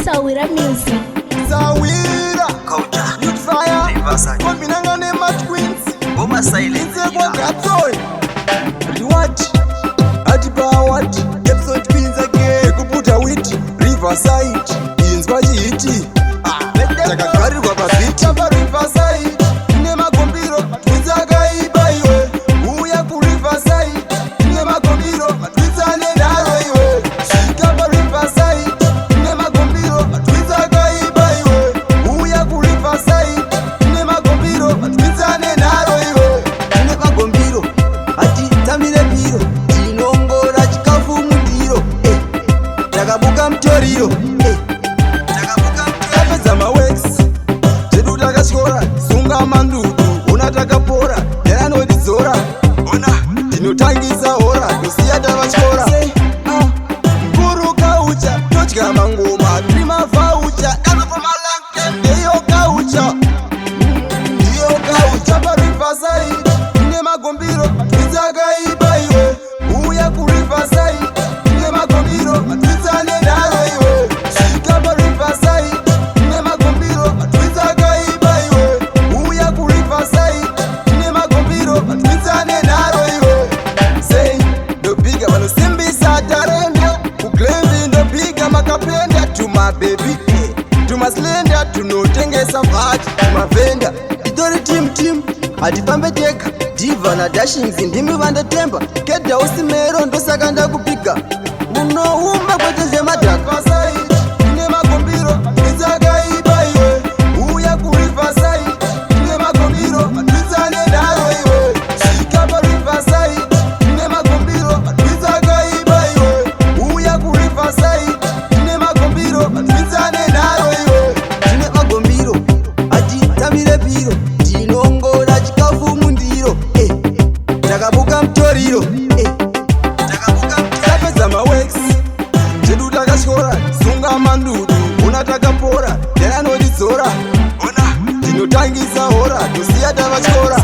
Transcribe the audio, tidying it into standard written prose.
Sawira music. Sawira Culture Youth Fire Riverside Kombinanga ne Mad Queens Goma Silence Kwa Gatoi Reward Adibawad Episode Queens again Kuputa wit Riverside Inzwa jiti Takagari kwa babiti Chapa Riverside Nema Gombiro Twinza gaiba iwe Uya ku Riverside Nema Gombiro Twinza nenaro iwe Chapa Riverside Nema Gombiro Twinza gaiba iwe Uya ku Riverside Nema Gombiro Twinza nenaro iwe Nema Gombiro Ati tamile piro Tinongora chikafu mundiro Takabuka mtoriro Takabuka mtoriro Zama Wex Chedu takashora Sunga mandudu Unataka pora Yana nodizora Ona Tinotangisa hora Kusiya tavachora Kuru kaucha Tochika mangoma Prima voucher Dama for my long time Deyo kaucha Deyo kaucha Pa Riverside Nema Gombiro Twinza gaiba iwe Uya ku Riverside Nema Gombiro Twinza nenaro iwe Shika pa Riverside Nema Gombiro Twinza gaiba iwe Uya ku Riverside Nema Gombiro Twinza nenaro iwe Say ndo biga bano simbisa tarenda Kuglembi ndo biga makapenda Tuma baby Tuma slender tunotengesa vati Tuma venda Idori team Adipambe teka Diva na dashings ndimi vandatemba Keda usimero ndo saka ndakupiga Muno umba kweteze madaka Ine magombiro Twinza gaiba iwe Uya ku Riverside Ine magombiro Twinza nenaro iwe Shika pa Riverside Ine magombiro Twinza gaiba iwe Uya ku Riverside Ine magombiro Twinza nenaro iwe Ine magombiro Ati tamile piro Tinongora chikafu mundiro Takabuka mtoriro Takabuka mtoriro Zama Wex Chedu takashora Sunga mandudu Unataka pora Yana nodizora Ona Tinotangisa hora Kusiya tavachora